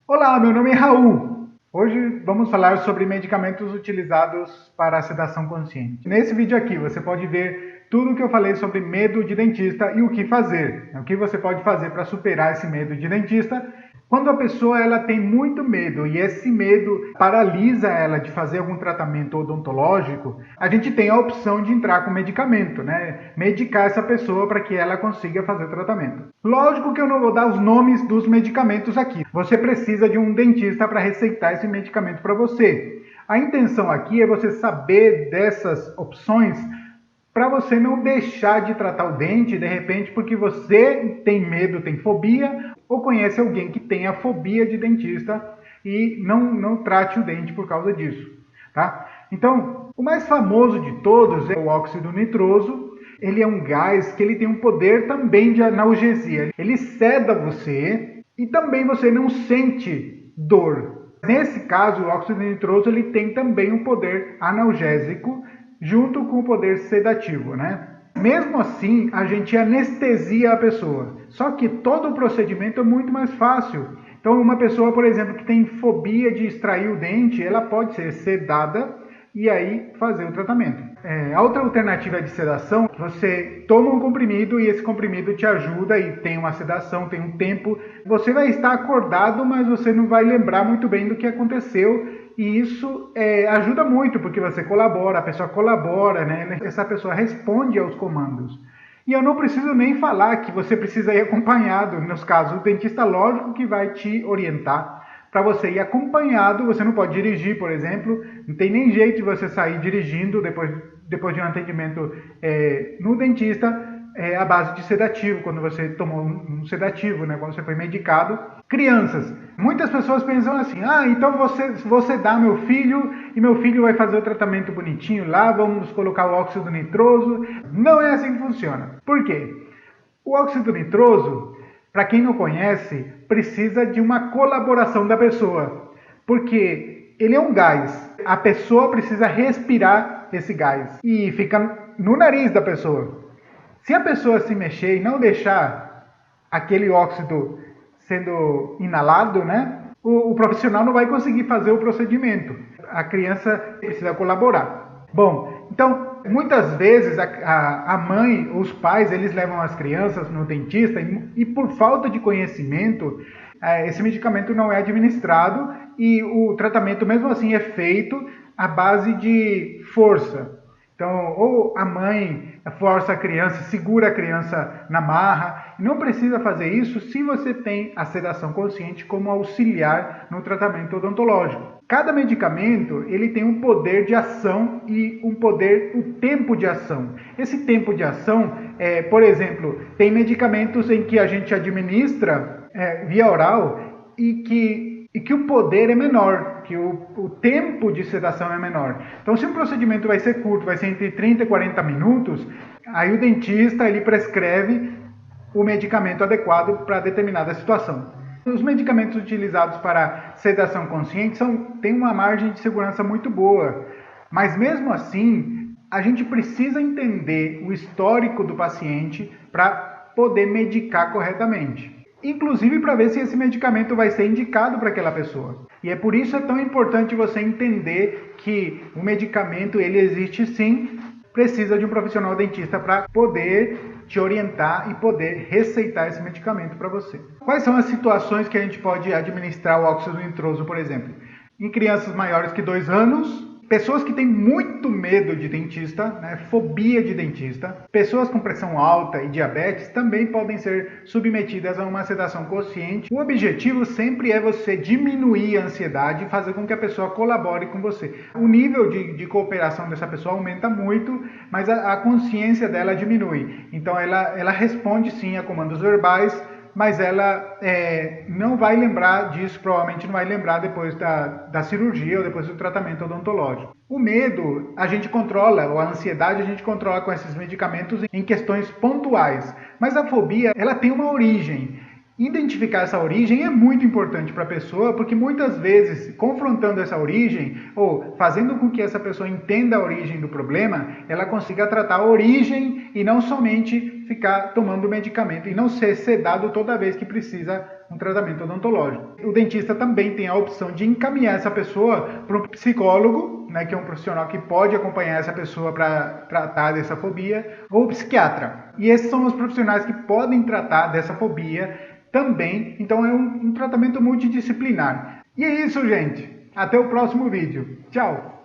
Olá, meu nome é Raul. Hoje vamos falar sobre medicamentos utilizados para a sedação consciente. Nesse vídeo aqui você pode ver tudo o que eu falei sobre medo de dentista e o que fazer. O que você pode fazer para superar esse medo de dentista. Quando a pessoa ela tem muito medo e esse medo paralisa ela de fazer algum tratamento odontológico, a gente tem a opção de entrar com medicamento, né? Medicar essa pessoa para que ela consiga fazer o tratamento. Lógico que eu não vou dar os nomes dos medicamentos aqui. Você precisa de um dentista para receitar esse medicamento para você. A intenção aqui é você saber dessas opções para você não deixar de tratar o dente, de repente, porque você tem medo, tem fobia, ou conhece alguém que tenha fobia de dentista e não trate o dente por causa disso, tá? Então, o mais famoso de todos é o óxido nitroso. Ele é um gás que ele tem um poder também de analgesia. Ele seda você e também você não sente dor. Nesse caso, o óxido nitroso ele tem também um poder analgésico junto com o poder sedativo, né? Mesmo assim, a gente anestesia a pessoa. Só que todo o procedimento é muito mais fácil. Então, uma pessoa, por exemplo, que tem fobia de extrair o dente, ela pode ser sedada e aí fazer o tratamento. A outra alternativa de sedação, você toma um comprimido e esse comprimido te ajuda e tem uma sedação, tem um tempo. Você vai estar acordado, mas você não vai lembrar muito bem do que aconteceu. E isso ajuda muito, porque você colabora, a pessoa colabora, né? Essa pessoa responde aos comandos. E eu não preciso nem falar que você precisa ir acompanhado. Nos casos, o dentista, lógico que vai te orientar. Para você ir acompanhado, você não pode dirigir, por exemplo. Não tem nem jeito de você sair dirigindo depois de um atendimento no dentista. À base de sedativo, quando você tomou um sedativo, né, quando você foi medicado. Crianças. Muitas pessoas pensam assim, então você dá meu filho e meu filho vai fazer o tratamento bonitinho lá, vamos colocar o óxido nitroso. Não é assim que funciona. Por quê? O óxido nitroso, para quem não conhece, precisa de uma colaboração da pessoa, porque ele é um gás. A pessoa precisa respirar esse gás e fica no nariz da pessoa. Se a pessoa se mexer e não deixar aquele óxido sendo inalado, né, o profissional não vai conseguir fazer o procedimento. A criança precisa colaborar. Bom, então, muitas vezes a mãe, os pais, eles levam as crianças no dentista e por falta de conhecimento, esse medicamento não é administrado e o tratamento mesmo assim é feito à base de força. Então, ou a mãe força a criança, segura a criança na marra. Não precisa fazer isso se você tem a sedação consciente como auxiliar no tratamento odontológico. Cada medicamento ele tem um poder de ação e um tempo de ação. Esse tempo de ação, por exemplo, tem medicamentos em que a gente administra via oral e que o poder é menor, que o tempo de sedação é menor. Então, se o procedimento vai ser curto, vai ser entre 30 e 40 minutos, aí o dentista ele prescreve o medicamento adequado para determinada situação. Os medicamentos utilizados para sedação consciente têm uma margem de segurança muito boa, mas mesmo assim, a gente precisa entender o histórico do paciente para poder medicar corretamente. Inclusive para ver se esse medicamento vai ser indicado para aquela pessoa. E é por isso é tão importante você entender que o medicamento ele existe sim, precisa de um profissional dentista para poder te orientar e poder receitar esse medicamento para você. Quais são as situações que a gente pode administrar o óxido nitroso, por exemplo? Em crianças maiores que 2 anos, pessoas que têm muito medo de dentista, né, fobia de dentista, pessoas com pressão alta e diabetes também podem ser submetidas a uma sedação consciente. O objetivo sempre é você diminuir a ansiedade e fazer com que a pessoa colabore com você. O nível de cooperação dessa pessoa aumenta muito, mas a consciência dela diminui. Então ela responde sim a comandos verbais, mas ela não vai lembrar disso, provavelmente não vai lembrar depois da cirurgia ou depois do tratamento odontológico. O medo a gente controla, ou a ansiedade a gente controla com esses medicamentos em questões pontuais, mas a fobia ela tem uma origem. Identificar essa origem é muito importante para a pessoa, porque muitas vezes, confrontando essa origem, ou fazendo com que essa pessoa entenda a origem do problema, ela consiga tratar a origem e não somente ficar tomando medicamento e não ser sedado toda vez que precisa um tratamento odontológico. O dentista também tem a opção de encaminhar essa pessoa para um psicólogo, né, que é um profissional que pode acompanhar essa pessoa para tratar dessa fobia, ou psiquiatra. E esses são os profissionais que podem tratar dessa fobia também, então é um tratamento multidisciplinar. E é isso, gente. Até o próximo vídeo. Tchau!